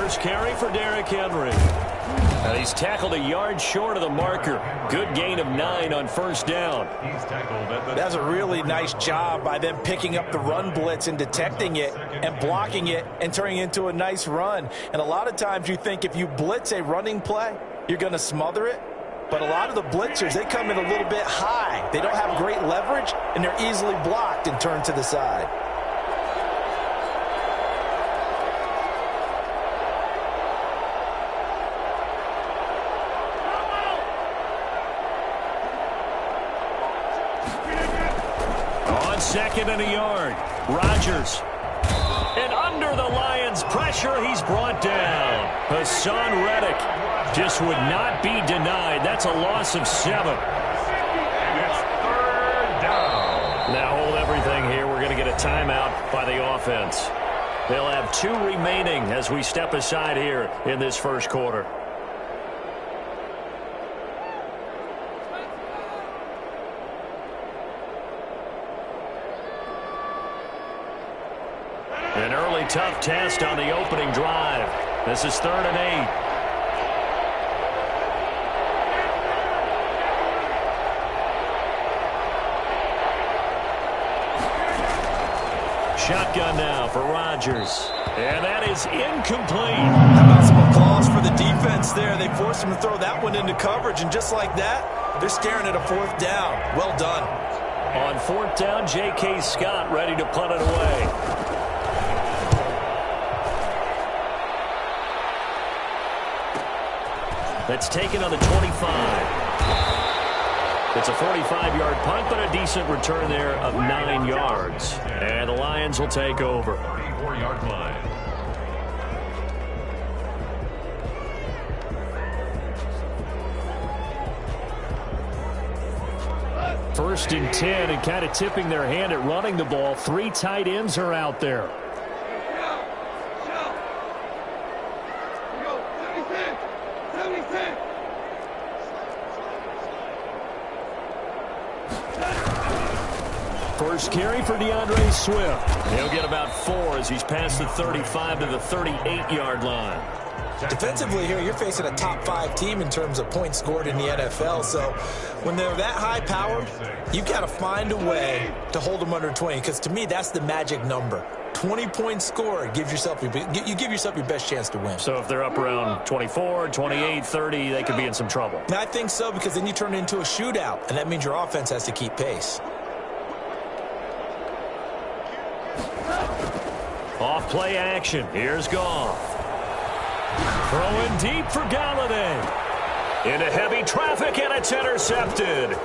first carry for Derrick Henry. And he's tackled a yard short of the marker. Good gain of 9 on first down. That's a really nice job by them picking up the run blitz and detecting it and blocking it and turning it into a nice run. And a lot of times you think if you blitz a running play, you're going to smother it. But a lot of the blitzers, they come in a little bit high. They don't have great leverage, and they're easily blocked and turned to the side. On second and a yard, Rodgers. And under the Lions' pressure, he's brought down. Hassan Reddick just would not be denied. That's a loss of 7. It's third down. Now hold everything here. We're going to get a timeout by the offense. They'll have 2 remaining as we step aside here in this first quarter. An early tough test on the opening drive. This is 3rd and 8. Shotgun now for Rodgers. And that is incomplete. How about some applause for the defense there? They forced him to throw that one into coverage, and just like that, they're staring at a 4th down. Well done. On 4th down, J.K. Scott ready to punt it away. That's taken on the 25. It's a 45-yard punt, but a decent return there of 9 yards. And the Lions will take over. 44-yard line. First and 10, and kind of tipping their hand at running the ball. 3 tight ends are out there. First carry for DeAndre Swift. He'll get about 4 as he's past the 35 to the 38-yard line. Defensively here, you're facing a top 5 team in terms of points scored in the NFL. So when they're that high-powered, you've got to find a way to hold them under 20. Because to me, that's the magic number. 20 points scored, you give yourself your best chance to win. So if they're up around 24, 28, 30, they could be in some trouble. And I think so, because then you turn it into a shootout, and that means your offense has to keep pace. Off play action. Here's Goff. Throwing deep for Galladay. Into heavy traffic, and it's intercepted.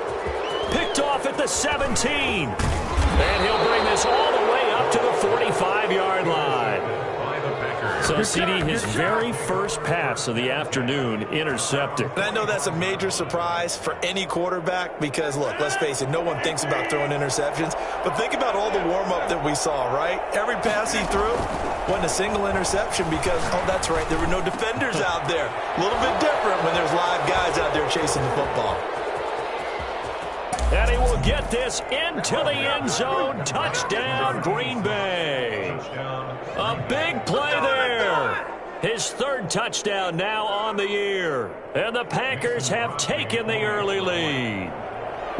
Picked off at the 17. And he'll bring this all the way up to the 45-yard line. So CD, his very first pass of the afternoon intercepted. And I know that's a major surprise for any quarterback because, look, let's face it, no one thinks about throwing interceptions. But think about all the warm-up that we saw, right? Every pass he threw wasn't a single interception because, oh, that's right, there were no defenders out there. A little bit different when there's live guys out there chasing the football. And he will get this into the end zone. Touchdown, Green Bay. A big play there. His 3rd touchdown now on the year. And the Packers have taken the early lead.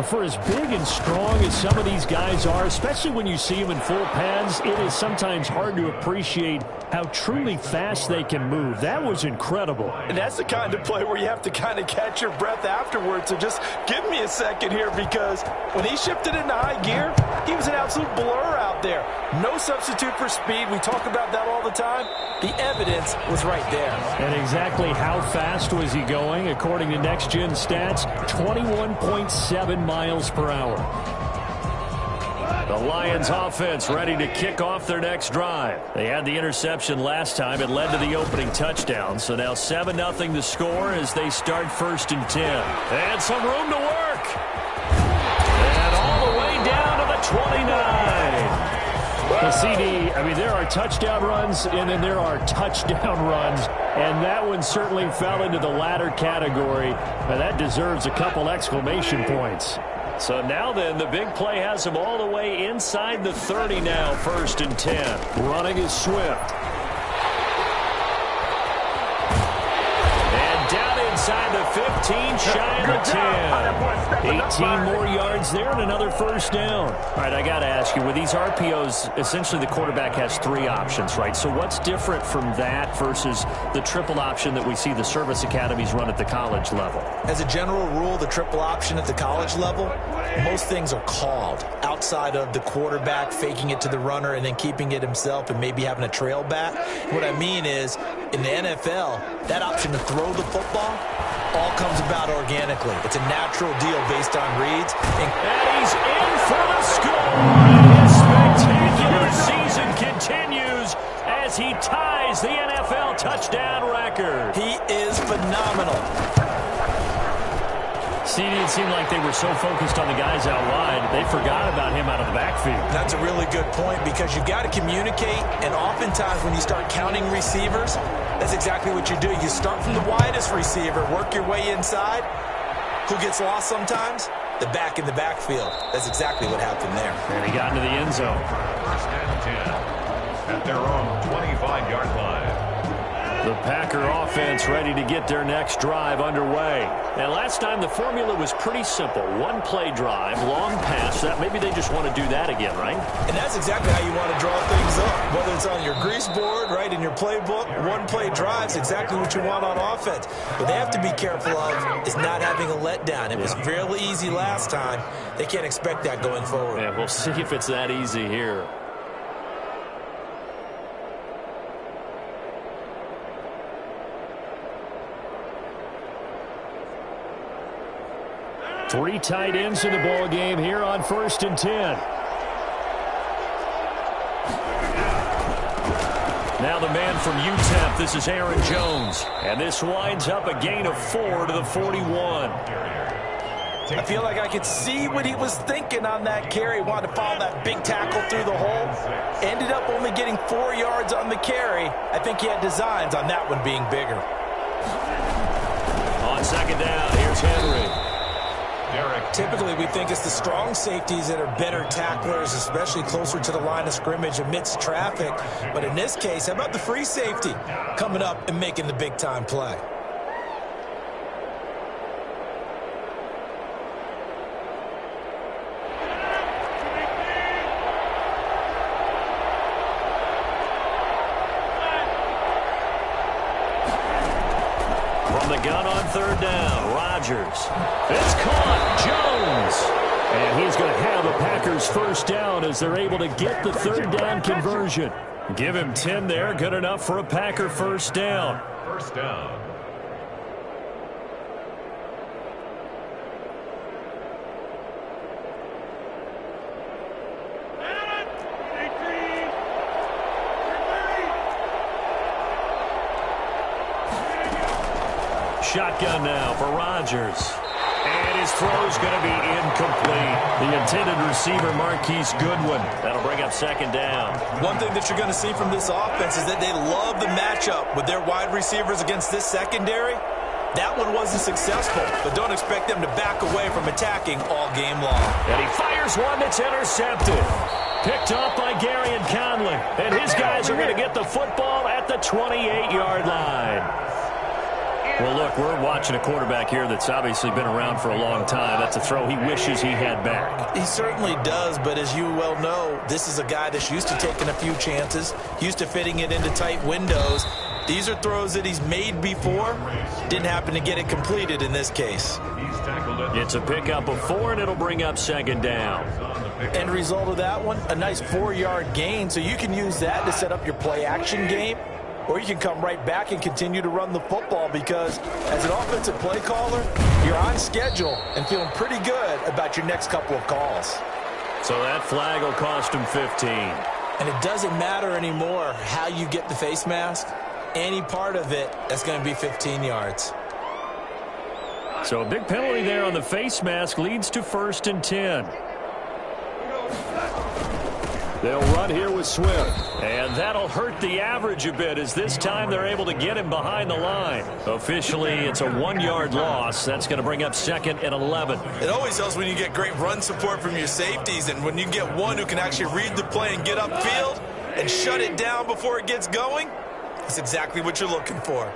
For as big and strong as some of these guys are, especially when you see them in full pads, it is sometimes hard to appreciate how truly fast they can move. That was incredible. And that's the kind of play where you have to kind of catch your breath afterwards. So just give me a second here, because when he shifted into high gear, he was an absolute blur out there. No substitute for speed. We talk about that all the time. The evidence was right there. And exactly how fast was he going? According to Next Gen Stats, 21.7 miles per hour. The Lions offense ready to kick off their next drive. They had the interception last time. It led to the opening touchdown. So now 7-0 the score as they start 1st and 10. And some room to work. And all the way down to the 29. Well, CD, I mean, there are touchdown runs, and then there are touchdown runs, and that one certainly fell into the latter category. Now, that deserves a couple exclamation points. So now then, the big play has him all the way inside the 30 now, 1st and 10. Running is Swift. 15 shy of the 10. 18 more yards there and another first down. All right, I got to ask you, with these RPOs, essentially the quarterback has 3 options, right? So what's different from that versus the triple option that we see the service academies run at the college level? As a general rule, the triple option at the college level, most things are called outside of the quarterback faking it to the runner and then keeping it himself and maybe having a trail back. What I mean is, in the NFL, that option to throw the football all comes about organically. It's a natural deal based on reads. And he's in for the score. His spectacular season continues as he ties the NFL touchdown record. He is phenomenal. See, it seemed like they were so focused on the guys out wide, they forgot about him out of the backfield. That's a really good point because you've got to communicate, and oftentimes when you start counting receivers, that's exactly what you do. You start from the widest receiver, work your way inside. Who gets lost sometimes? The back in the backfield. That's exactly what happened there. And he got into the end zone. First and 10 at their own 25-yard line. The Packer offense ready to get their next drive underway. And last time the formula was pretty simple. One play drive, long pass. That maybe they just want to do that again, right? And that's exactly how you want to draw things up. Whether it's on your grease board, right, in your playbook, one play drive's exactly what you want on offense. What they have to be careful of is not having a letdown. It was fairly easy last time. They can't expect that going forward. Yeah, we'll see if it's that easy here. Three tight ends in the ball game here on 1st and 10. Now the man from UTEP, this is Aaron Jones. And this winds up a gain of 4 to the 41. I feel like I could see what he was thinking on that carry. Wanted to follow that big tackle through the hole. Ended up only getting 4 yards on the carry. I think he had designs on that one being bigger. On 2nd down, here's Henry. Typically, we think it's the strong safeties that are better tacklers, especially closer to the line of scrimmage amidst traffic. But in this case, how about the free safety coming up and making the big-time play? From the gun on 3rd down, Rodgers. It's caught. Jones. And he's going to have a Packers first down as they're able to get the 3rd down conversion. Give him 10 there. Good enough for a Packer first down. First down. Shotgun now for Rodgers. And his throw's going to be incomplete. The intended receiver, Marquise Goodwin. That'll bring up 2nd down. One thing that you're going to see from this offense is that they love the matchup with their wide receivers against this secondary. That one wasn't successful, but don't expect them to back away from attacking all game long. And he fires one that's intercepted. Picked up by Gary and Conley. And his guys are going to get the football at the 28-yard line. Well, look, we're watching a quarterback here that's obviously been around for a long time. That's a throw he wishes he had back. He certainly does, but as you well know, this is a guy that's used to taking a few chances, used to fitting it into tight windows. These are throws that he's made before. Didn't happen to get it completed in this case. It's a pickup of 4, and it'll bring up 2nd down. End result of that one, a nice 4-yard gain, so you can use that to set up your play-action game. Or you can come right back and continue to run the football because as an offensive play caller, you're on schedule and feeling pretty good about your next couple of calls. So that flag will cost him 15. And it doesn't matter anymore how you get the face mask. Any part of it, that's going to be 15 yards. So a big penalty there on the face mask leads to 1st and 10. They'll run here with Swift. And that'll hurt the average a bit as this time they're able to get him behind the line. Officially, it's a 1-yard loss. That's going to bring up 2nd and 11. It always helps when you get great run support from your safeties and when you get one who can actually read the play and get upfield and shut it down before it gets going. That's exactly what you're looking for.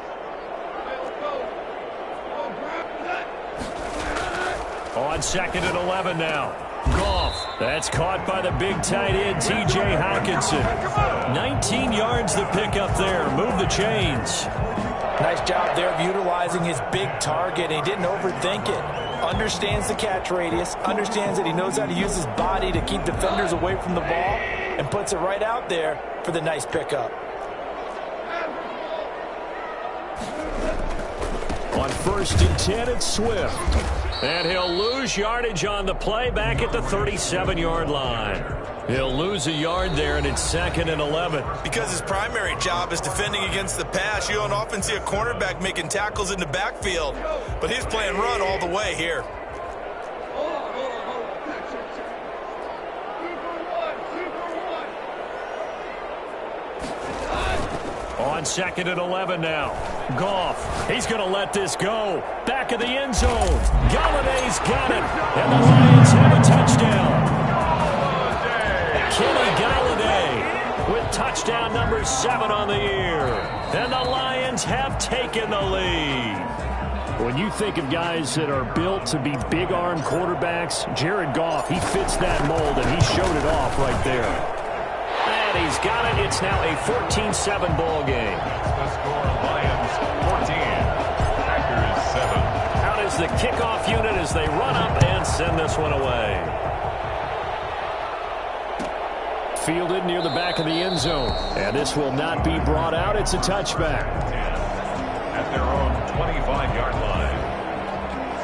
On 2nd and 11 now. Goff. That's caught by the big tight end, T.J. Hockenson. 19 yards to pick up there. Move the chains. Nice job there of utilizing his big target. He didn't overthink it. Understands the catch radius. Understands that he knows how to use his body to keep defenders away from the ball. And puts it right out there for the nice pickup. On 1st and 10, it's Swift. And he'll lose yardage on the play back at the 37-yard line. He'll lose a yard there, and it's 2nd and 11. Because his primary job is defending against the pass, you don't often see a cornerback making tackles in the backfield. But he's playing run all the way here. On 2nd and 11 now. Goff. He's going to let this go. Back of the end zone. Galladay's got it. And the Lions have a touchdown. Kenny Galladay with touchdown number 7 on the year. And the Lions have taken the lead. When you think of guys that are built to be big-arm quarterbacks, Jared Goff, he fits that mold, and he showed it off right there. And he's got it. It's now a 14-7 ball game. The score, Lions 14, Packers 7. Out is the kickoff unit as they run up and send this one away. Fielded near the back of the end zone. And this will not be brought out. It's a touchback. At their own 25-yard line.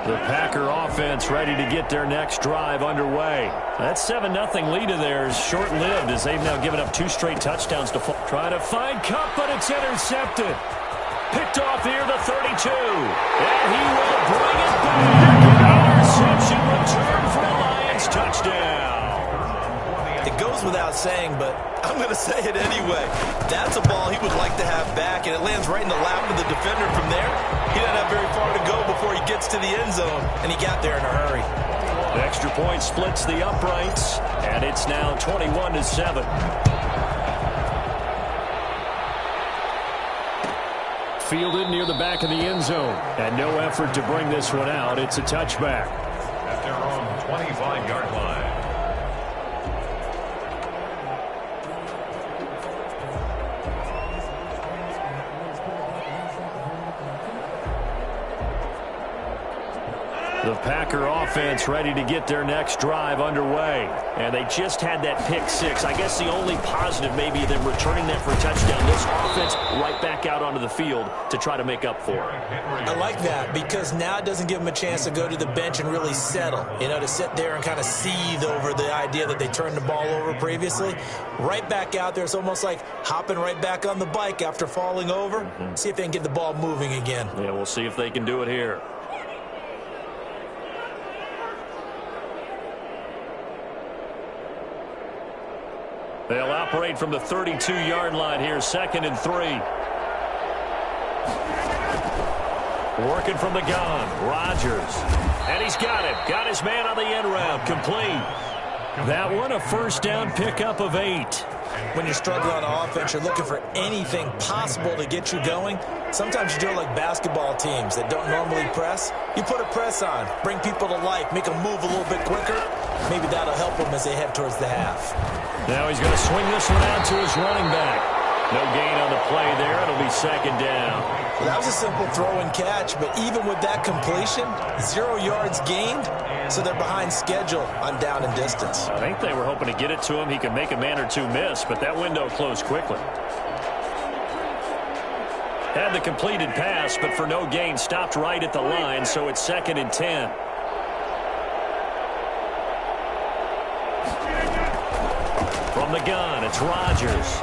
The Packer offense ready to get their next drive underway. That 7-0 lead of theirs short-lived as they've now given up 2 straight touchdowns to fall. Trying to find Kupp, but it's intercepted. Picked off near the 32. And he will bring it back. Interception return for a Lions touchdown. It goes without saying, but I'm going to say it anyway. That's a ball he would like to have back, and it lands right in the lap of the defender from there. He doesn't have very far to go before he gets to the end zone, and he got there in a hurry. The extra point splits the uprights, and it's now 21-7. Fielded near the back of the end zone, and no effort to bring this one out. It's a touchback. At their own 25-yard line. The Packer offense ready to get their next drive underway. And they just had that pick 6. I guess the only positive maybe them returning that for a touchdown. This offense right back out onto the field to try to make up for it. I like that because now it doesn't give them a chance to go to the bench and really settle. You know, to sit there and kind of seethe over the idea that they turned the ball over previously. Right back out there. It's almost like hopping right back on the bike after falling over. See if they can get the ball moving again. Yeah, we'll see if they can do it here. They'll operate from the 32-yard line here, 2nd and 3. Working from the gun, Rodgers. And he's got it. Got his man on the end route, complete. That one a first down pickup of 8. When you're struggling on offense, you're looking for anything possible to get you going. Sometimes you do it like basketball teams that don't normally press. You put a press on, bring people to life, make them move a little bit quicker. Maybe that'll help them as they head towards the half. Now he's going to swing this one out to his running back. No gain on the play there. It'll be 2nd down. Well, that was a simple throw and catch, but even with that completion, 0 yards gained, so they're behind schedule on down and distance. I think they were hoping to get it to him. He could make a man or two miss, but that window closed quickly. Had the completed pass, but for no gain, stopped right at the line, so it's 2nd and 10. From the gun, it's Rodgers.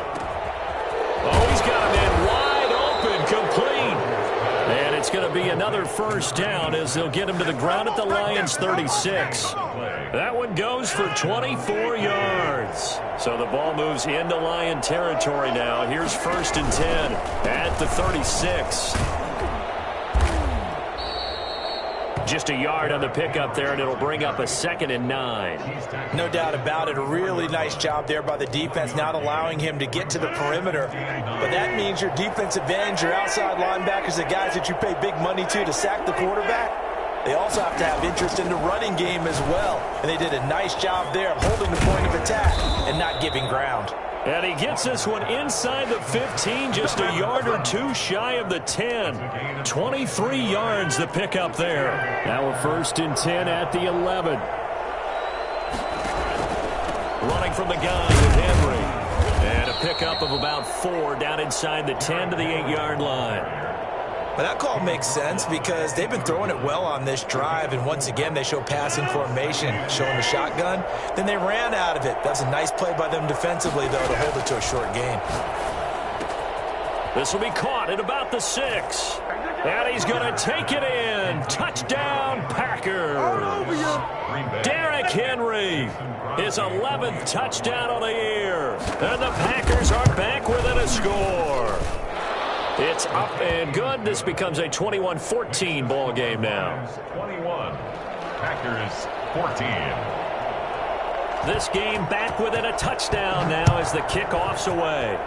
Oh, he's got him in wide open, complete. And it's going to be another first down as they'll get him to the ground at the Lions' 36. That one goes for 24 yards. So the ball moves into Lion territory now. Here's 1st and 10 at the 36. Just a yard on the pickup there, and it'll bring up a 2nd and 9. No doubt about it. A really nice job there by the defense, not allowing him to get to the perimeter. But that means your defensive ends, your outside linebackers, the guys that you pay big money to sack the quarterback, They also have to have interest in the running game as well. And they did a nice job there of holding the point of attack and not giving ground. And he gets this one inside the 15, just a yard or two shy of the 10. 23 yards the pickup there. Now a 1st and 10 at the 11. Running from the gun with Henry. And a pickup of about 4 down inside the 10 to the 8-yard line. But that call makes sense because they've been throwing it well on this drive, and once again they show passing formation, showing the shotgun. Then they ran out of it. That's a nice play by them defensively, though, to hold it to a short gain. This will be caught at about the 6. And he's going to take it in. Touchdown, Packers. Derrick Henry, his 11th touchdown of the year. And the Packers are back within a score. It's up and good. This becomes a 21-14 ball game now. 21, Packers 14. This game back within a touchdown now as the kickoff's away.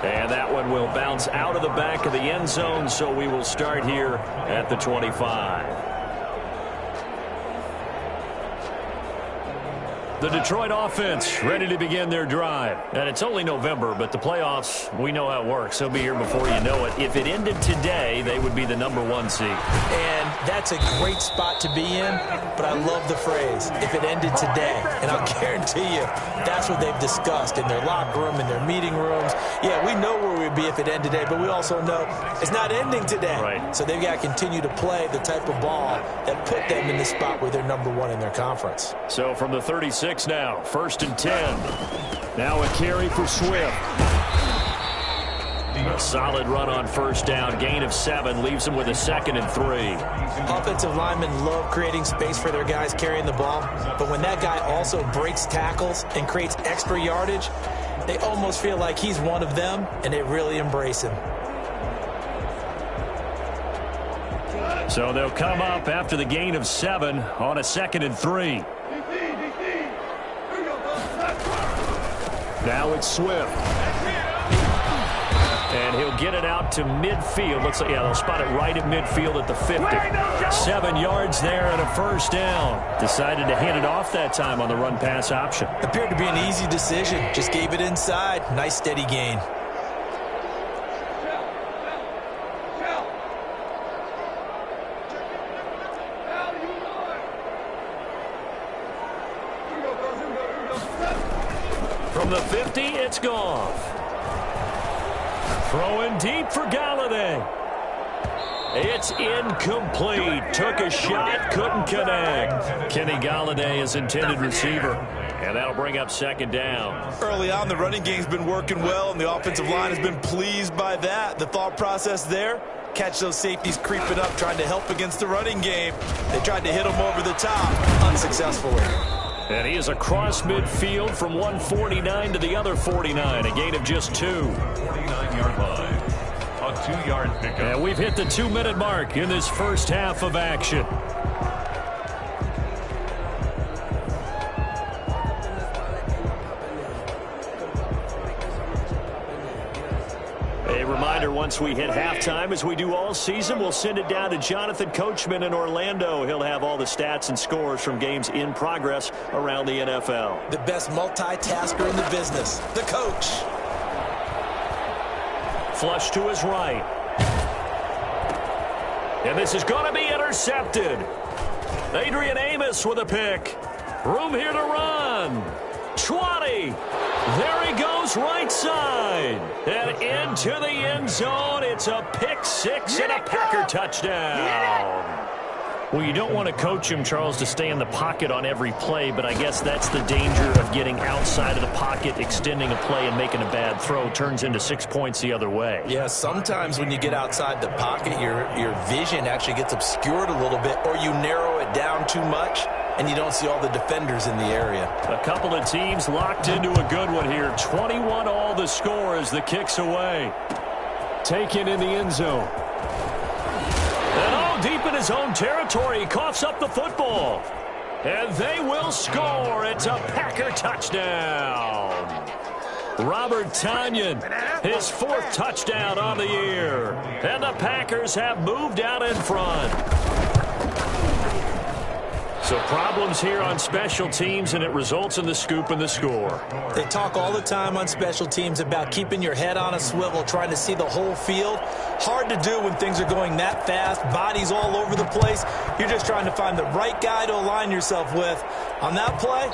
And that one will bounce out of the back of the end zone, so we will start here at the 25. The Detroit offense ready to begin their drive. And it's only November, but the playoffs, we know how it works. They'll be here before you know it. If it ended today, they would be the #1 seed. And that's a great spot to be in, but I love the phrase, if it ended today. And I'll guarantee you, that's what they've discussed in their locker room, in their meeting rooms. Yeah, we know where we'd be if it ended today, but we also know it's not ending today. Right. So they've got to continue to play the type of ball that put them in the spot where they're #1 in their conference. So from the 36 now, 1st and 10. Now a carry for Swift. A solid run on 1st down. Gain of 7 leaves them with a 2nd and 3. Offensive linemen love creating space for their guys carrying the ball, but when that guy also breaks tackles and creates extra yardage, they almost feel like he's one of them, and they really embrace him. So they'll come up after the gain of 7 on a 2nd and 3. Now it's Swift. And he'll get it out to midfield. Looks like, yeah, they'll spot it right at midfield at the 50. 7 yards there and a 1st down. Decided to hand it off that time on the run-pass option. Appeared to be an easy decision. Just gave it inside. Nice steady gain. From the 50, it's Goff. Throwing deep for Galladay. It's incomplete. Took a shot, couldn't connect. Kenny Galladay is intended receiver. And that'll bring up 2nd down. Early on, the running game's been working well, and the offensive line has been pleased by that. The thought process there, catch those safeties creeping up, trying to help against the running game. They tried to hit them over the top, unsuccessfully. And he is across midfield from 149 to the other 49. A gain of just 2. 49-yard line. A 2-yard pickup. And we've hit the 2-minute mark in this first half of action. A reminder, once we hit halftime, as we do all season, we'll send it down to Jonathan Coachman in Orlando. He'll have all the stats and scores from games in progress around the NFL. The best multitasker in the business, the coach. Flush to his right. And this is going to be intercepted. Adrian Amos with a pick. Room here to run. 20. There he goes, right side. And into the end zone. It's a pick 6 and a Packer touchdown. Well, you don't want to coach him, Charles, to stay in the pocket on every play, but I guess that's the danger of getting outside of the pocket, extending a play, and making a bad throw. Turns into 6 points the other way. Yeah, sometimes when you get outside the pocket, your vision actually gets obscured a little bit, or you narrow it down too much, and you don't see all the defenders in the area. A couple of teams locked into a good one here. 21 all the score as the kick's away. Taken in the end zone. And all deep in his own territory, he coughs up the football. And they will score. It's a Packer touchdown. Robert Tonyan, his 4th touchdown on the year. And the Packers have moved out in front. So problems here on special teams, and it results in the scoop and the score. They talk all the time on special teams about keeping your head on a swivel, trying to see the whole field. Hard to do when things are going that fast, bodies all over the place. You're just trying to find the right guy to align yourself with. On that play,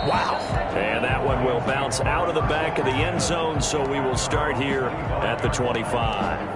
wow. And that one will bounce out of the back of the end zone, so we will start here at the 25.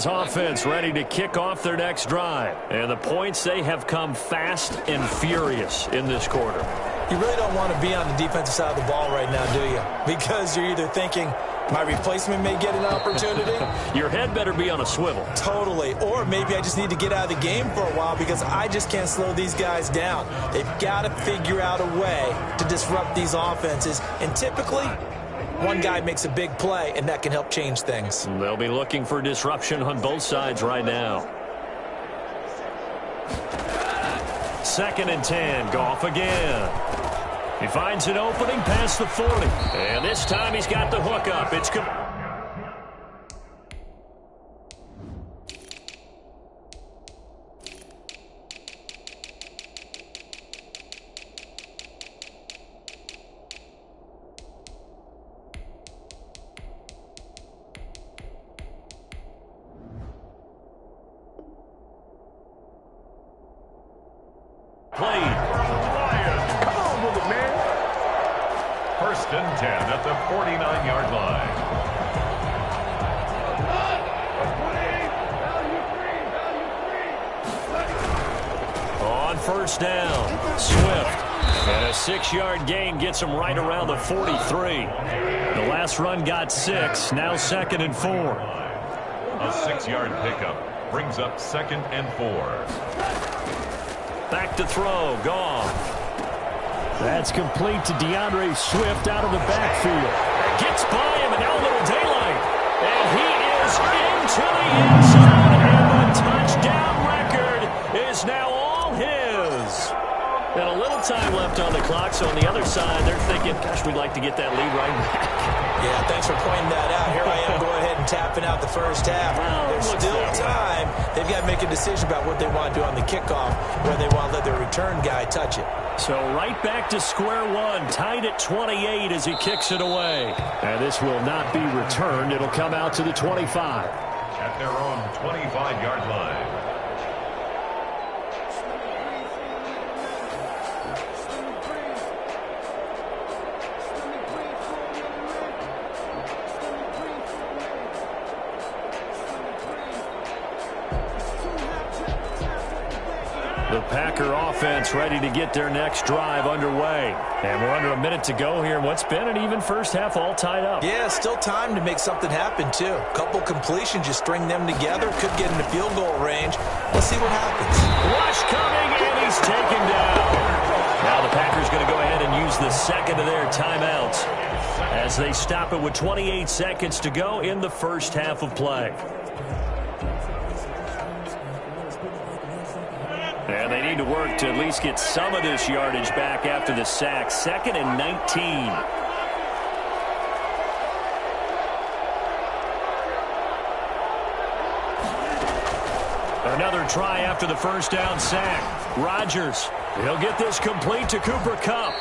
Offense ready to kick off their next drive. And the points, they have come fast and furious in this quarter. You really don't want to be on the defensive side of the ball right now, do you? Because you're either thinking, my replacement may get an opportunity. Your head better be on a swivel. Totally. Or maybe I just need to get out of the game for a while because I just can't slow these guys down. They've got to figure out a way to disrupt these offenses. And typically, one guy makes a big play, and that can help change things. They'll be looking for disruption on both sides right now. 2nd and 10. Goff again. He finds an opening past the 40. And this time he's got the hook up. It's good. Played. Come on with it, man. 1st and 10 at the 49-yard line. On 1st down, Swift. And a 6-yard gain gets him right around the 43. The last run got 6, now 2nd and 4. A 6-yard pickup brings up 2nd and 4. Back to throw, Goff. That's complete to DeAndre Swift out of the backfield. Gets by him, and now a little daylight. And he is into the end zone, and the touchdown record is now all his. And a little time left on the clock, so on the other side, they're thinking, gosh, we'd like to get that lead right back. Yeah, thanks for pointing that out. Here I am going ahead and tapping out the first half. There's still time. They've got to make a decision about what they want to do on the kickoff, where they want to let their return guy touch it. So right back to square one, tied at 28 as he kicks it away. And this will not be returned. It'll come out to the 25. At their own 25-yard line. The Packer offense ready to get their next drive underway. And we're under a minute to go here. What's been an even first half all tied up. Yeah, still time to make something happen, too. A couple completions, you string them together, could get into field goal range. Let's see what happens. Rush coming, and he's taken down. Now the Packers going to go ahead and use the second of their timeouts as they stop it with 28 seconds to go in the first half of play. And they need to work to at least get some of this yardage back after the sack. 2nd and 19. Another try after the first down sack. Rodgers, he'll get this complete to Cooper Kupp.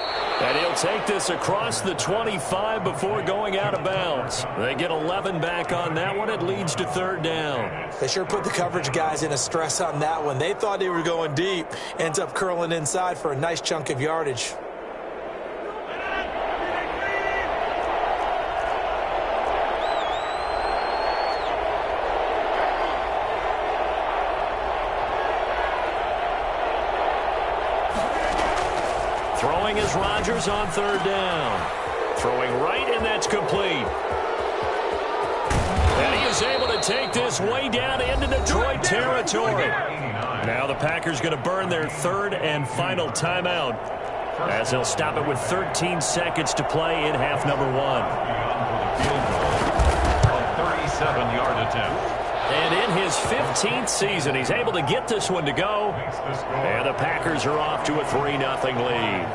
And he'll take this across the 25 before going out of bounds. They get 11 back on that one. It leads to 3rd down. They sure put the coverage guys in a stress on that one. They thought they were going deep. Ends up curling inside for a nice chunk of yardage. Throwing is Rodgers on 3rd down. Throwing right, and that's complete. And he is able to take this way down into Detroit territory. Now the Packers going to burn their 3rd and final timeout as they'll stop it with 13 seconds to play in half number one. A 37-yard attempt. And in his 15th season, he's able to get this one to go. And the Packers are off to a 3-0 lead.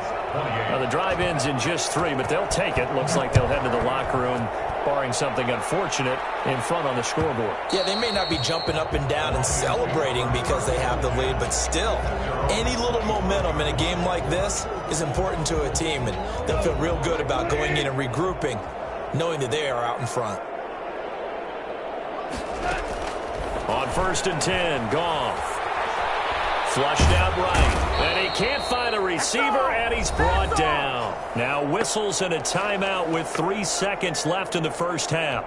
Now, the drive ends in just 3, but they'll take it. Looks like they'll head to the locker room, barring something unfortunate, in front on the scoreboard. Yeah, they may not be jumping up and down and celebrating because they have the lead, but still, any little momentum in a game like this is important to a team, and they'll feel real good about going in and regrouping, knowing that they are out in front. On 1st and 10, Goff. Flushed out right, and he can't find a receiver, and he's brought down. Now whistles and a timeout with 3 seconds left in the first half.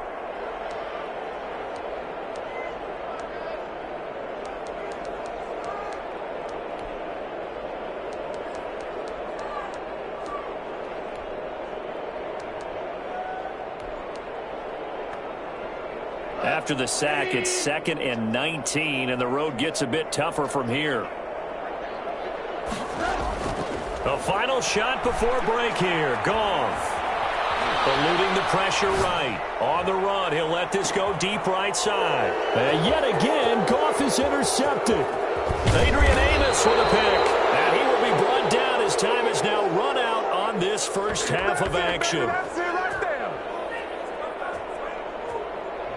After the sack, it's 2nd and 19, and the road gets a bit tougher from here. The final shot before break here. Goff. Eluding the pressure right. On the run, he'll let this go deep right side. And yet again, Goff is intercepted. Adrian Amos with a pick. And he will be brought down as time is now run out on this first half of action.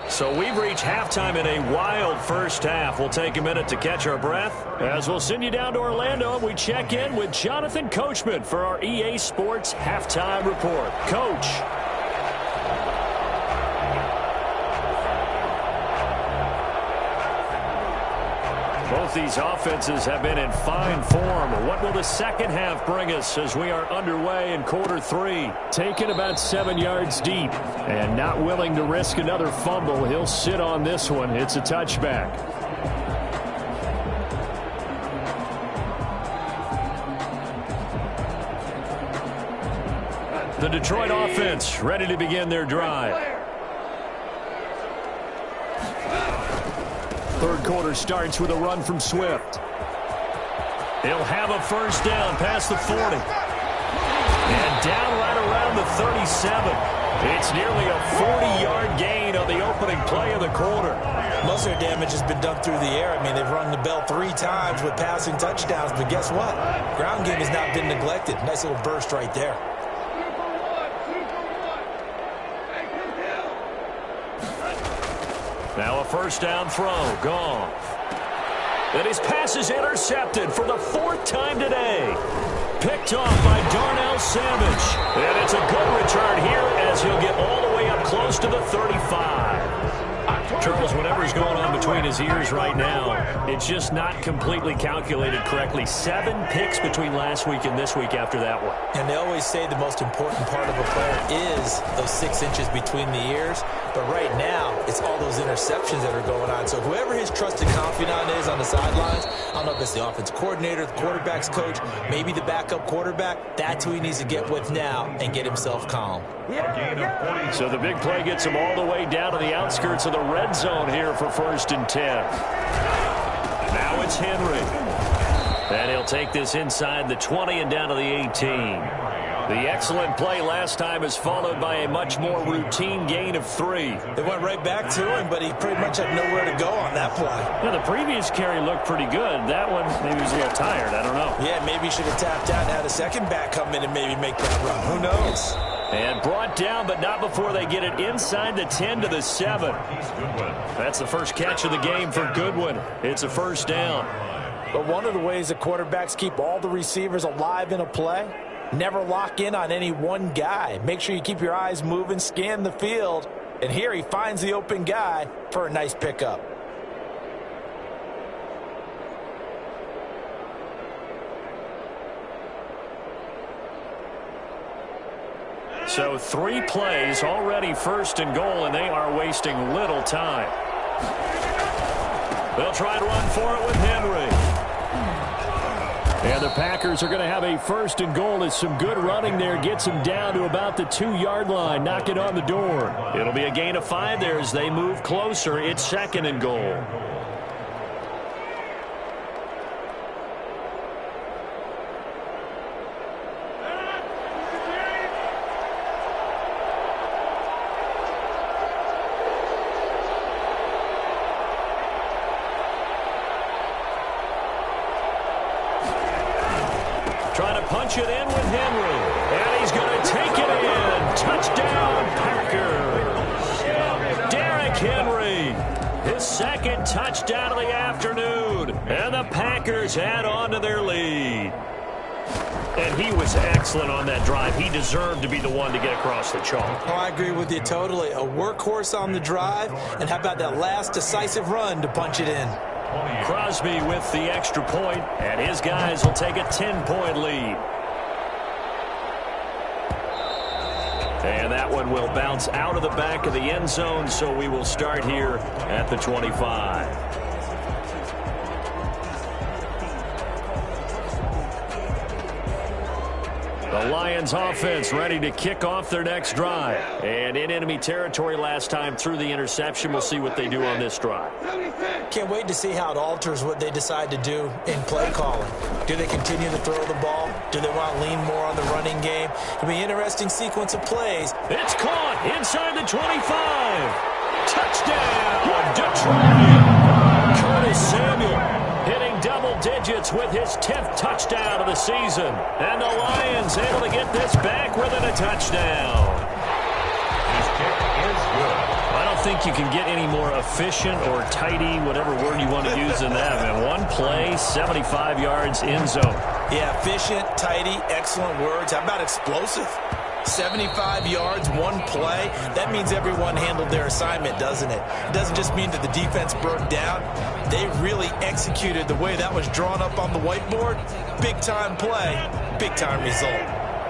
So we've reached halftime in a wild first half. We'll take a minute to catch our breath as we'll send you down to Orlando and we check in with Jonathan Coachman for our EA Sports Halftime Report. Coach. Both these offenses have been in fine form. What will the second half bring us as we are underway in quarter 3? Taken about 7 yards deep and not willing to risk another fumble. He'll sit on this one. It's a touchback. The Detroit offense ready to begin their drive. Third quarter starts with a run from Swift. He'll have a first down past the 40. And down right around the 37. It's nearly a 40-yard gain on the opening play of the quarter. Most of their damage has been done through the air. I mean, they've run the bell 3 times with passing touchdowns, but guess what? Ground game has not been neglected. Nice little burst right there. Now a first down throw. Goff. And his pass is intercepted for the 4th time today. Picked off by Darnell Savage. And it's a good return here as he'll get all the way up close to the 35. Charles, whatever's going on between his ears right now, it's just not completely calculated correctly. 7 picks between last week and this week after that one. And they always say the most important part of a player is those 6 inches between the ears. But right now, it's all those interceptions that are going on. So whoever his trusted confidant is on the sidelines, I don't know if it's the offense coordinator, the quarterback's coach, maybe the backup quarterback, that's who he needs to get with now and get himself calm. So the big play gets him all the way down to the outskirts of the red zone here for 1st and 10. Now it's Henry. And he'll take this inside the 20 and down to the 18. The excellent play last time is followed by a much more routine gain of 3. They went right back to him, but he pretty much had nowhere to go on that play. Yeah, the previous carry looked pretty good. That one, maybe he was a little tired. I don't know. Yeah, maybe he should have tapped out and had a second back come in and maybe make that run. Who knows? And brought down, but not before they get it inside the 10 to the 7. That's the first catch of the game for Goodwin. It's a first down. But one of the ways the quarterbacks keep all the receivers alive in a play, never lock in on any one guy. Make sure you keep your eyes moving, scan the field. And here he finds the open guy for a nice pickup. So 3 plays, already 1st and goal, and they are wasting little time. They'll try to run for it with Henry. And the Packers are going to have a 1st and goal as some good running there gets them down to about the 2-yard line. Knock it on the door. It'll be a gain of 5 there as they move closer. It's 2nd and goal. punch it in with Henry. And he's going to take it in. Touchdown, Packers. Derrick Henry, his second touchdown of the afternoon. And the Packers add on to their lead. And he was excellent on that drive. He deserved to be the one to get across the chalk. Oh, I agree with you totally. A workhorse on the drive. And how about that last decisive run to punch it in? Crosby with the extra point, and his guys will take a 10-point lead. And that one will bounce out of the back of the end zone, so we will start here at the 25. The Lions offense ready to kick off their next drive. And in enemy territory last time through the interception. We'll see what they do on this drive. Can't wait to see how it alters what they decide to do in play calling. Do they continue to throw the ball? Do they want to lean more on the running game? It'll be an interesting sequence of plays. It's caught inside the 25. Touchdown, Detroit. Curtis Samuel hitting double digits with his 10th touchdown of the season. And the Lions able to get this back within a touchdown. His kick is good. I don't think you can get any more efficient or tidy, whatever word you want to use in that, man. One play, 75 yards in zone. Yeah, efficient, tidy, excellent words. How about explosive? 75 yards, one play. That means everyone handled their assignment, doesn't it? It doesn't just mean that the defense broke down. They really executed the way that was drawn up on the whiteboard. Big-time play, big-time result.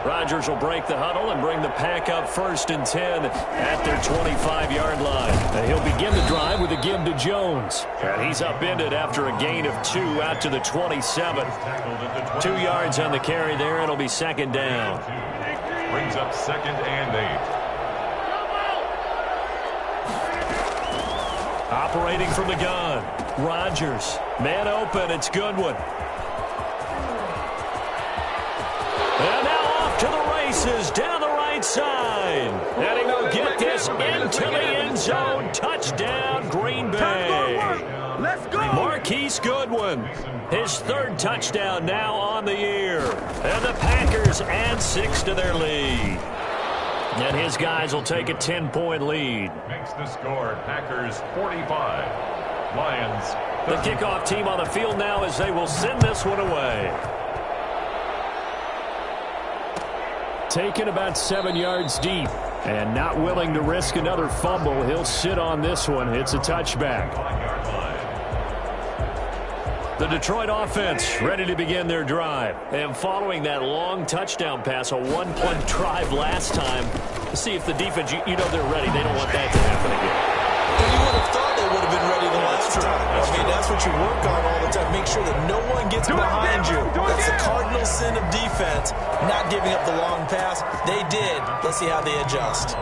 Rodgers will break the huddle and bring the Pack up 1st and 10 at their 25-yard line. And he'll begin the drive with a give to Jones. And he's upended after a gain of 2 out to the 27. 2 yards on the carry there. It'll be 2nd down. Brings up 2nd and 8. Operating from the gun. Rodgers. Man open. It's Goodwin. And now off to the races down the right side. And he will get this into the end zone. Touchdown, Green Bay. Let's go. Marquise Goodwin. His 3rd touchdown now on the year. And the Packers add 6 to their lead. And his guys will take a 10-point lead. Makes the score Packers 45. Lions. The kickoff team on the field now as they will send this one away. Taken about 7 yards deep. And not willing to risk another fumble. He'll sit on this one. It's a touchback. The Detroit offense ready to begin their drive. And following that long touchdown pass, a one-play drive last time, to see if the defense, you know they're ready. They don't want that to happen again. Well, you would have thought they would have been ready the last time. I mean, that's what you work on all the time. Make sure that no one gets behind you. That's the cardinal sin of defense, not giving up the long pass. They did. Let's see how they adjust.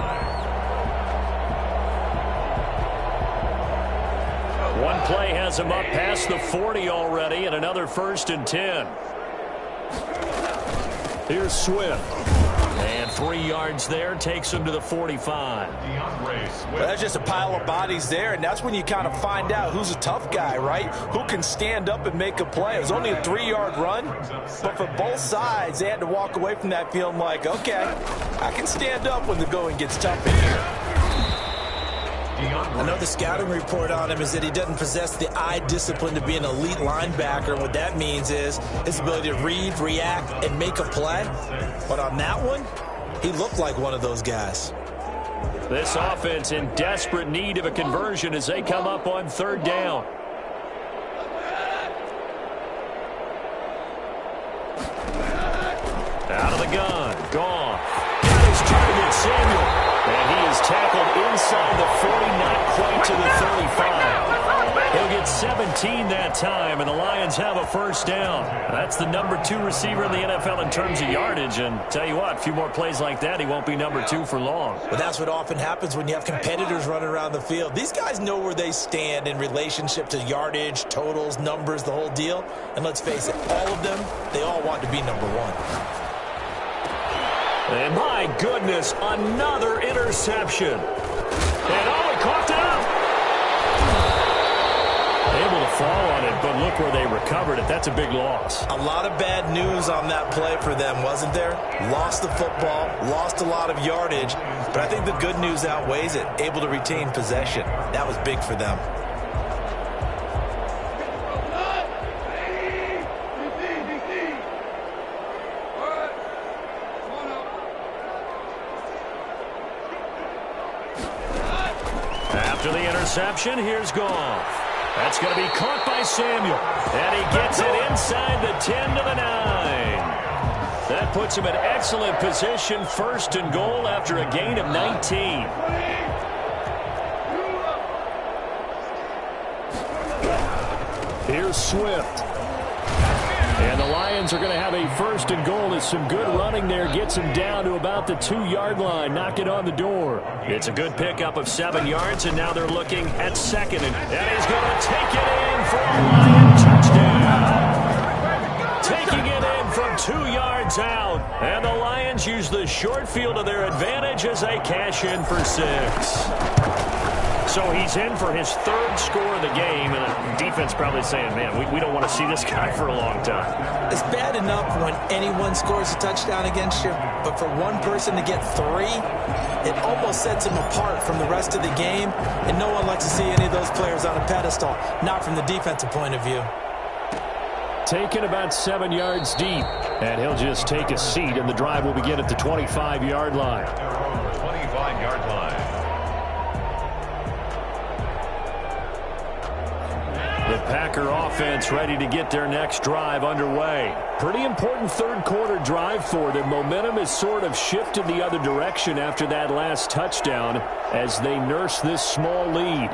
One play has him up past the 40 already, and another 1st and 10. Here's Swift. And 3 yards there takes him to the 45. Well, that's just a pile of bodies there, and that's when you kind of find out who's a tough guy, right? Who can stand up and make a play. It was only a 3-yard run, but for both sides, they had to walk away from that feeling like, okay, I can stand up when the going gets tough in here. I know the scouting report on him is that he doesn't possess the eye discipline to be an elite linebacker. What that means is his ability to read, react, and make a play. But on that one, he looked like one of those guys. This offense in desperate need of a conversion as they come up on 3rd down. Out of the gun. Gone. Got his target, Samuel. And he is tackled inside the 40, not quite to the 35. He'll get 17 that time, and the Lions have a 1st down. That's the number 2 receiver in the NFL in terms of yardage. And tell you what, a few more plays like that, he won't be number 2 for long. But that's what often happens when you have competitors running around the field. These guys know where they stand in relationship to yardage, totals, numbers, the whole deal. And let's face it, all of them, they all want to be number 1. And my goodness, another interception. And he coughed it up. Able to fall on it, but look where they recovered it. That's a big loss. A lot of bad news on that play for them, wasn't there? Lost the football, lost a lot of yardage, but I think the good news outweighs it. Able to retain possession. That was big for them. After the interception, here's Goff. That's going to be caught by Samuel. And he gets it inside the 10 to the 9. That puts him in excellent position, 1st and goal after a gain of 19. Here's Swift. And the Lions are going to have a 1st and goal as some good running there gets him down to about the 2-yard line. Knock it on the door. It's a good pickup of 7 yards, and now they're looking at 2nd. And he's going to take it in for a Lion touchdown. Taking it in from 2 yards out. And the Lions use the short field to their advantage as they cash in for 6. So he's in for his 3rd score of the game, and the defense probably saying, man, we don't want to see this guy for a long time. It's bad enough when anyone scores a touchdown against you, but for one person to get 3, it almost sets him apart from the rest of the game, and no one likes to see any of those players on a pedestal, not from the defensive point of view. Taken about 7 yards deep, and he'll just take a seat, and the drive will begin at the 25-yard line. 25-yard line. The Packer offense ready to get their next drive underway. Pretty important 3rd quarter drive for them. Momentum has sort of shifted the other direction after that last touchdown as they nurse this small lead.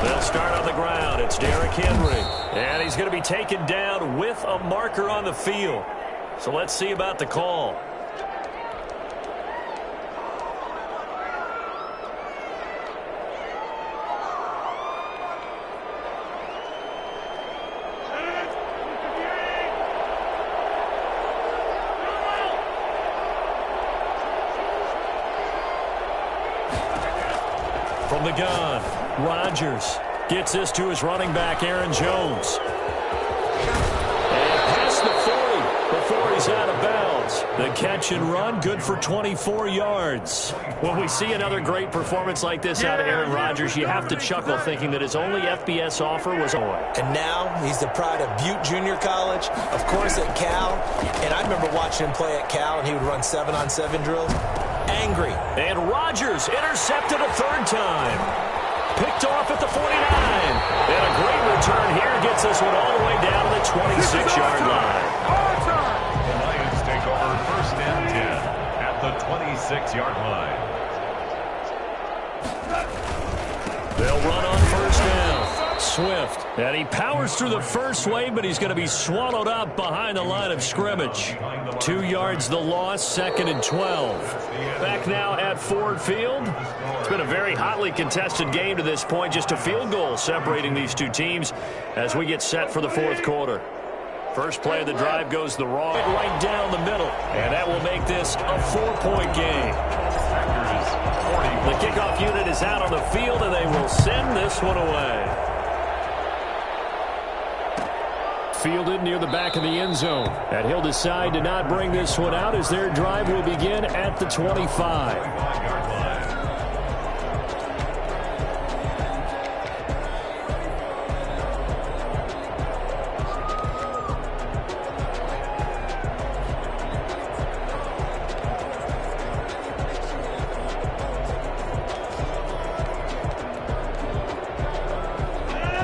They'll start on the ground. It's Derrick Henry. And he's going to be taken down with a marker on the field. So let's see about the call. From the gun, Rodgers gets this to his running back, Aaron Jones. And past the 40 before he's out of bounds. The catch and run, good for 24 yards. When we see another great performance like this out of Aaron Rodgers, you have to chuckle thinking that his only FBS offer was on. And now he's the pride of Butte Junior College, of course at Cal. And I remember watching him play at Cal, and he would run 7-on-7 drills. Angry. And Rodgers intercepted a 3rd time. Picked off at the 49. And a great return here gets this one all the way down to the 26-yard line. The Lions take over 1st and 10 at the 26-yard line. They'll run on 1st down. Swift. And he powers through the first wave, but he's going to be swallowed up behind the line of scrimmage. 2 yards the loss, 2nd and 12. Back now at Ford Field. It's been a very hotly contested game to this point. Just a field goal separating these two teams as we get set for the 4th quarter. First play of the drive goes the wrong right down the middle. And that will make this a 4-point game. The kickoff unit is out on the field, and they will send this one away. Fielded near the back of the end zone. And he'll decide to not bring this one out as their drive will begin at the 25.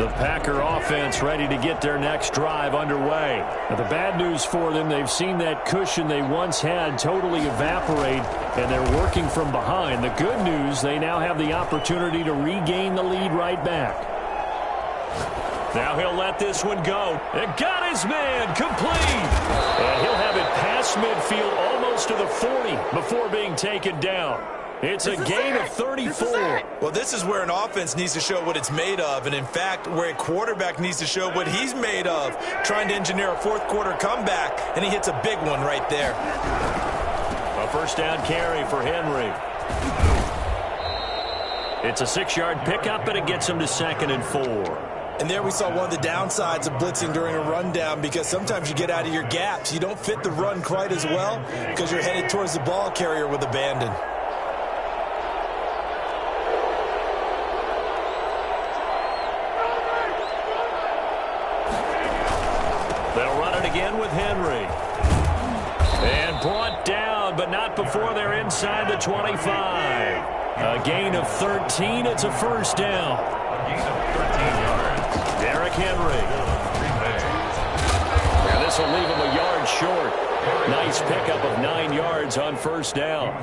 The Packer offense ready to get their next drive underway. Now, the bad news for them, they've seen that cushion they once had totally evaporate, and they're working from behind. The good news, they now have the opportunity to regain the lead right back. Now he'll let this one go. And got his man complete. And he'll have it past midfield almost to the 40 before being taken down. It's a gain of 34. Well, this is where an offense needs to show what it's made of, and in fact, where a quarterback needs to show what he's made of, trying to engineer a 4th quarter comeback, and he hits a big one right there. A first down carry for Henry. It's a 6-yard pickup, and it gets him to 2nd and 4. And there we saw one of the downsides of blitzing during a rundown, because sometimes you get out of your gaps. You don't fit the run quite as well because you're headed towards the ball carrier with abandon. They'll run it again with Henry. And brought down, but not before they're inside the 25. A gain of 13. It's a first down. A gain of 13 yards. Derrick Henry. And this will leave him a yard short. Nice pickup of 9 yards on first down.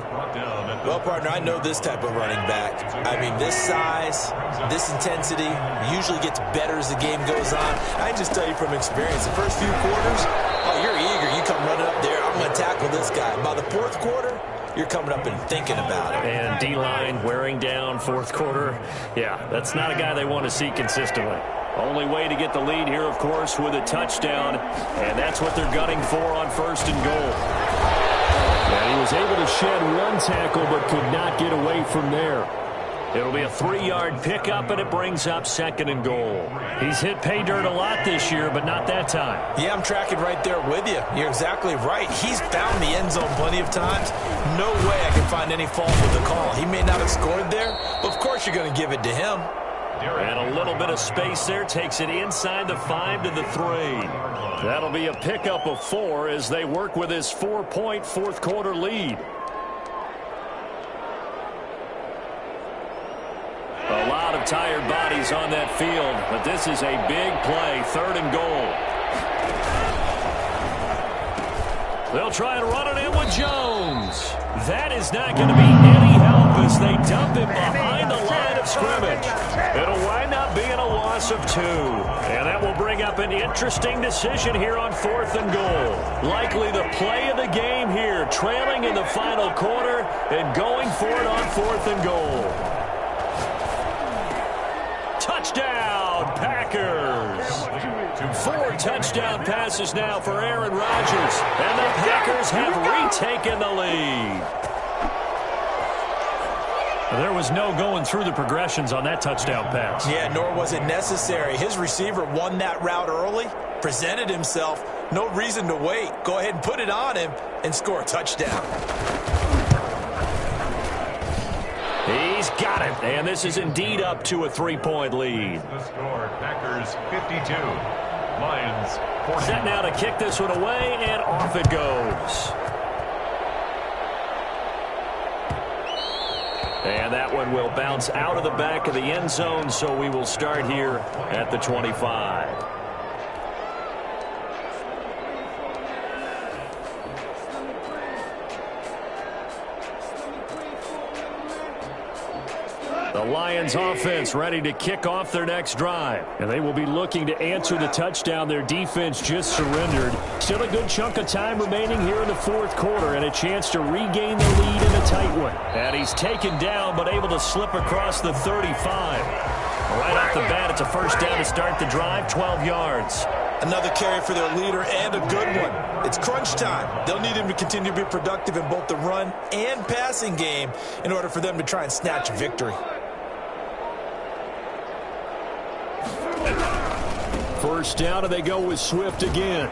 Well, partner, I know this type of running back. I mean, this size, this intensity usually gets better as the game goes on. I can just tell you from experience, the first few quarters, oh, you're eager. You come running up there, I'm going to tackle this guy. By the fourth quarter, you're coming up and thinking about it. And D-line wearing down fourth quarter. Yeah, that's not a guy they want to see consistently. Only way to get the lead here, of course, with a touchdown. And that's what they're gunning for on 1st and goal. And he was able to shed one tackle but could not get away from there. It'll be a 3-yard pickup, and it brings up 2nd and goal. He's hit pay dirt a lot this year, but not that time. Yeah, I'm tracking right there with you. You're exactly right. He's found the end zone plenty of times. No way I can find any fault with the call. He may not have scored there, but of course you're going to give it to him. And a little bit of space there takes it inside the 5 to the 3. That'll be a pickup of 4 as they work with his 4-point fourth quarter lead. A lot of tired bodies on that field, but this is a big play, 3rd and goal. They'll try and run it in with Jones. That is not going to be any help as they dump him behind the line of scrimmage. It'll wind up being a loss of 2. And that will bring up an interesting decision here on 4th and goal. Likely the play of the game here, trailing in the final quarter and going for it on 4th and goal. Touchdown, Packers. 4 touchdown passes now for Aaron Rodgers. And the Packers have retaken the lead. There was no going through the progressions on that touchdown pass. Yeah, nor was it necessary. His receiver won that route early, presented himself. No reason to wait. Go ahead and put it on him and score a touchdown. He's got it, and this is indeed up to a 3-point lead. The score, Packers 52, Lions 40. Set now to kick this one away, and off it goes. And that one will bounce out of the back of the end zone, so we will start here at the 25. The Lions offense ready to kick off their next drive. And they will be looking to answer the touchdown their defense just surrendered. Still a good chunk of time remaining here in the fourth quarter and a chance to regain the lead in a tight one. And he's taken down but able to slip across the 35. Right off the bat, it's a first down to start the drive, 12 yards. Another carry for their leader and a good one. It's crunch time. They'll need him to continue to be productive in both the run and passing game in order for them to try and snatch victory. First down, and they go with Swift again.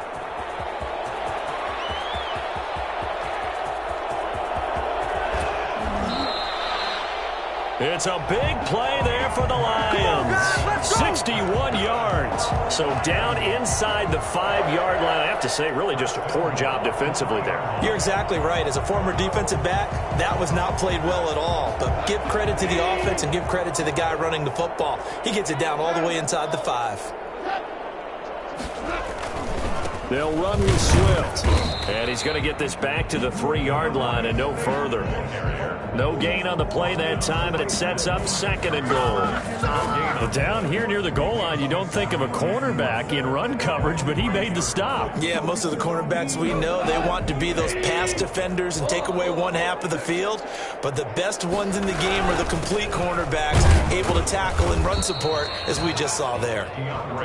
It's a big play there for the Lions. 61 yards. So down inside the 5-yard line. I have to say, really just a poor job defensively there. You're exactly right. As a former defensive back, that was not played well at all. But give credit to the offense and give credit to the guy running the football. He gets it down all the way inside the 5. They'll run with Swift. And he's going to get this back to the 3-yard line and no further. No gain on the play that time, and it sets up second and goal. Well, down here near the goal line, you don't think of a cornerback in run coverage, but he made the stop. Yeah, most of the cornerbacks we know, they want to be those pass defenders and take away one half of the field. But the best ones in the game are the complete cornerbacks, able to tackle and run support, as we just saw there.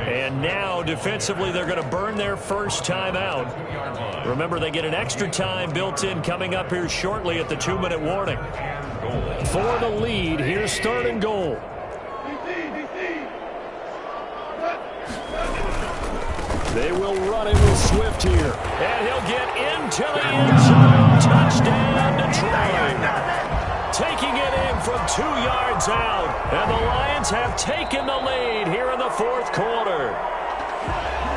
And now, defensively, they're going to burn their first first timeout. Remember, they get an extra time built in coming up here shortly at the 2-minute warning. For the lead, here's third and goal. They will run it with Swift here. And he'll get into the end zone. Touchdown, Detroit. Taking it in from 2 yards out. And the Lions have taken the lead here in the fourth quarter.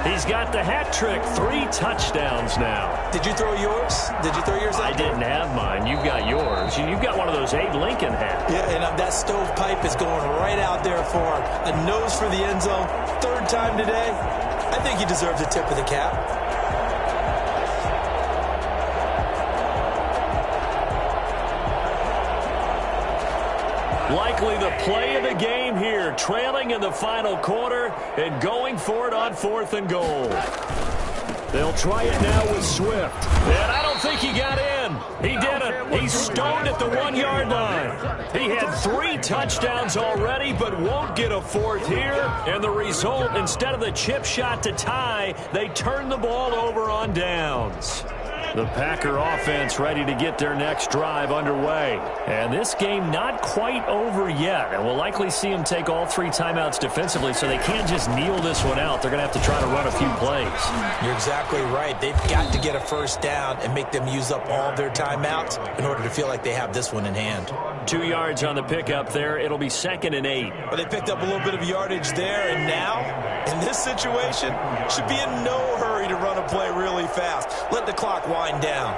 He's got the hat trick, 3 touchdowns now. Did you throw yours? Did you throw yours out? I didn't have mine. You've got yours. You've got one of those Abe Lincoln hats. Yeah, and that stovepipe is going right out there for a nose for the end zone. 3rd time today. I think he deserves a tip of the cap. Likely the play of the game here, trailing in the final quarter and going for it on 4th and goal. They'll try it now with Swift. And I don't think he got in. He didn't. He's stoned at the 1-yard line. He had 3 touchdowns already, but won't get a 4th here. And the result, instead of the chip shot to tie, they turn the ball over on downs. The Packer offense ready to get their next drive underway. And this game not quite over yet. And we'll likely see them take all 3 timeouts defensively, so they can't just kneel this one out. They're going to have to try to run a few plays. You're exactly right. They've got to get a first down and make them use up all their timeouts in order to feel like they have this one in hand. 2 yards on the pickup there. It'll be 2nd and 8. Well, they picked up a little bit of yardage there, and now, in this situation, should be in no hurry to run a play really fast. Let the clock wind down.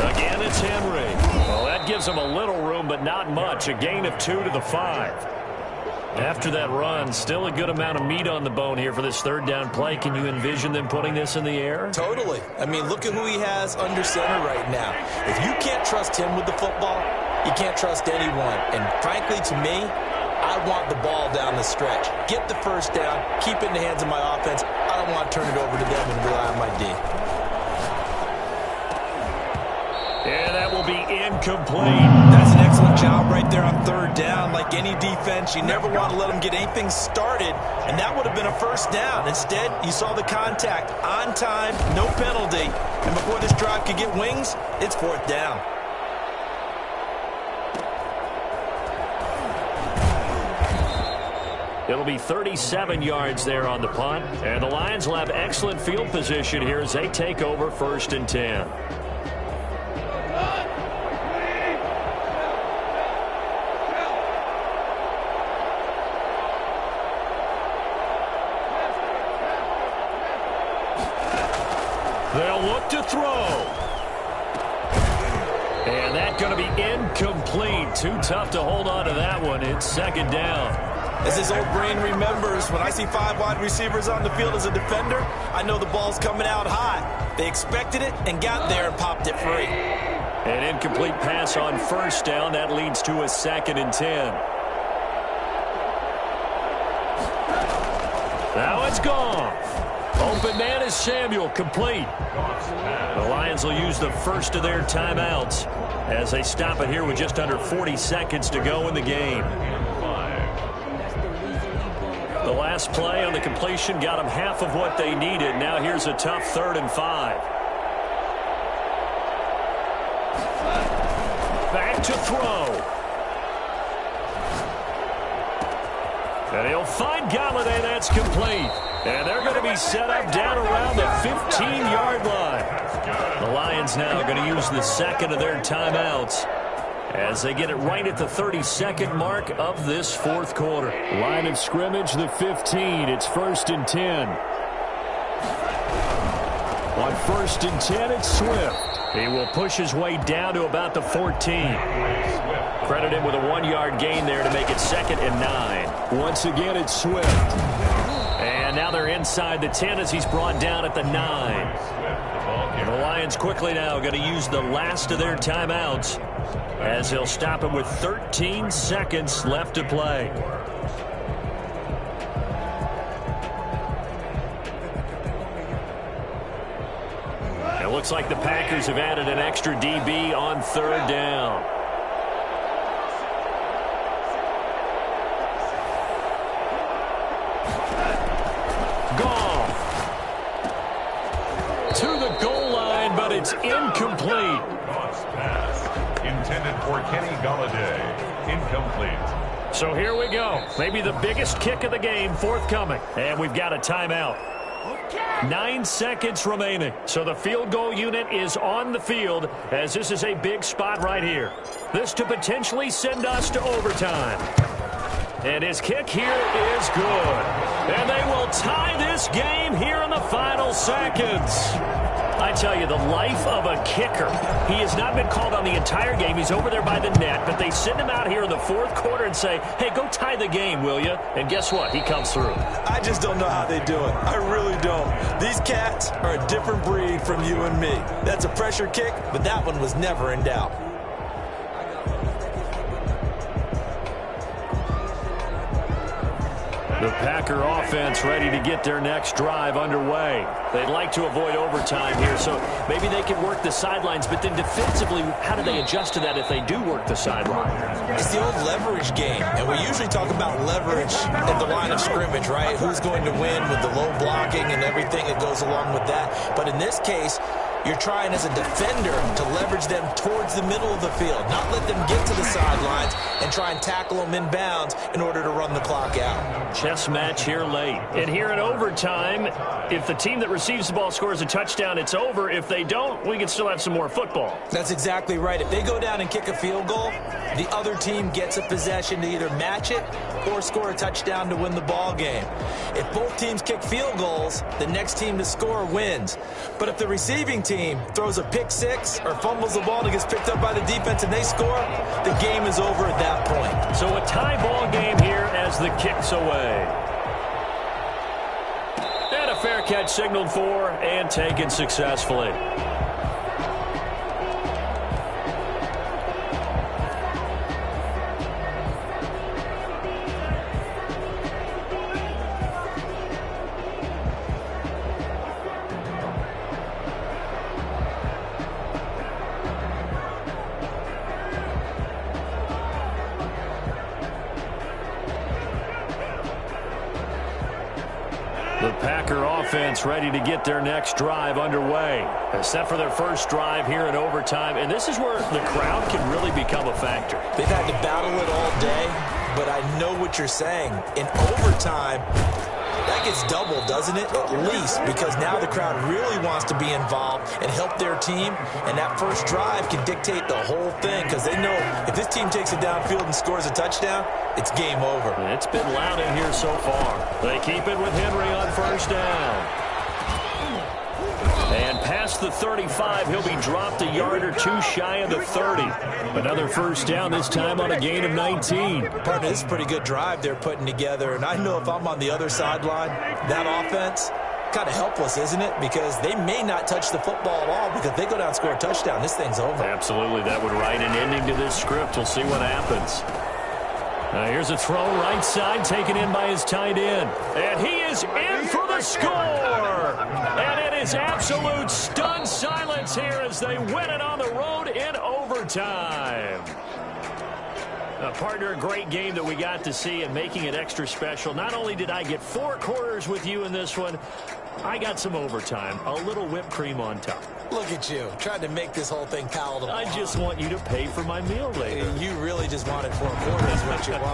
Again, it's Henry. Well, that gives him a little room, but not much. A gain of 2 to the 5. After that run, still a good amount of meat on the bone here for this 3rd down play. Can you envision them putting this in the air? Totally. I mean, look at who he has under center right now. If you can't trust him with the football, you can't trust anyone. And frankly, to me, I want the ball down the stretch. Get the first down, keep it in the hands of my offense. I don't want to turn it over to them and rely on my D. And that will be incomplete. That's an excellent job right there on 3rd down. Like any defense, you never want to let them get anything started, and that would have been a first down. Instead, you saw the contact on time, no penalty, and before this drive could get wings, it's 4th down. It'll be 37 yards there on the punt, and the Lions will have excellent field position here as they take over 1st and 10. They'll look to throw. And that's going to be incomplete. Too tough to hold on to that one. It's 2nd down. As his old brain remembers, when I see 5 wide receivers on the field as a defender, I know the ball's coming out hot. They expected it and got there and popped it free. An incomplete pass on 1st down. That leads to a 2nd and 10. Now it's gone. Open man is Samuel, complete. The Lions will use the first of their timeouts as they stop it here with just under 40 seconds to go in the game. The last play on the completion got them half of what they needed. Now here's a tough 3rd and 5. Back to throw. And he'll find Galladay. That's complete. And they're going to be set up down around the 15-yard line. The Lions now are going to use the 2nd of their timeouts as they get it right at the 32nd mark of this 4th quarter. Line of scrimmage, the 15. It's 1st and 10. On 1st and 10, it's Swift. He will push his way down to about the 14. Credit him with a 1-yard gain there to make it 2nd and 9. Once again, it's Swift. And now they're inside the 10 as he's brought down at the 9. And the Lions quickly now going to use the last of their timeouts as they'll stop him with 13 seconds left to play. It looks like the Packers have added an extra DB on 3rd down. Goff. To the goal line, but it's incomplete. Goff's pass intended for Kenny Golladay. Incomplete. So here we go. Maybe the biggest kick of the game forthcoming. And we've got a timeout. 9 seconds remaining. So the field goal unit is on the field as this is a big spot right here. This to potentially send us to overtime. And his kick here is good. And they will tie this game here in the final seconds. I tell you, the life of a kicker. He has not been called on the entire game. He's over there by the net, but they send him out here in the fourth quarter and say, hey, go tie the game, will you? And guess what? He comes through. I just don't know how they do it. I really don't. These cats are a different breed from you and me. That's a pressure kick, but that one was never in doubt. The Packer offense ready to get their next drive underway. They'd like to avoid overtime here, so maybe they can work the sidelines, but then defensively, how do they adjust to that if they do work the sideline? It's the old leverage game, and we usually talk about leverage at the line of scrimmage, right? Who's going to win with the low blocking and everything that goes along with that. But in this case, you're trying as a defender to leverage them towards the middle of the field, not let them get to the sidelines and try and tackle them inbounds in order to run the clock out. Chess match here late. And here in overtime, if the team that receives the ball scores a touchdown, it's over. If they don't, we can still have some more football. That's exactly right. If they go down and kick a field goal, the other team gets a possession to either match it or score a touchdown to win the ball game. If both teams kick field goals, the next team to score wins. But if the receiving team throws a pick six or fumbles the ball and it gets picked up by the defense and they score, the game is over at that point. So a tie ball game here as the kick's away. And a fair catch signaled for and taken successfully. The Packer offense ready to get their next drive underway. Set for their first drive here in overtime. And this is where the crowd can really become a factor. They've had to battle it all day, but I know what you're saying. In overtime, that gets doubled, doesn't it? At least, because now the crowd really wants to be involved and help their team. And that first drive can dictate the whole thing because they know if this team takes it downfield and scores a touchdown, it's game over. It's been loud in here so far. They keep it with Henry on first down. And past the 35, he'll be dropped a yard or two shy of the 30. Another first down, this time on a gain of 19. Partner, this is a pretty good drive they're putting together. And I know if I'm on the other sideline, that offense, kind of helpless, isn't it? Because they may not touch the football at all because if they go down and score a touchdown, this thing's over. Absolutely, that would write an ending to this script. We'll see what happens. Now here's a throw right side taken in by his tight end. And he is in for the score. And it is absolute stunned silence here as they win it on the road in overtime. Partner, a great game that we got to see and making it extra special. Not only did I get 4 quarters with you in this one, I got some overtime, a little whipped cream on top. Look at you, trying to make this whole thing palatable. I just want you to pay for my meal later. You really just wanted 4 quarters, what you want.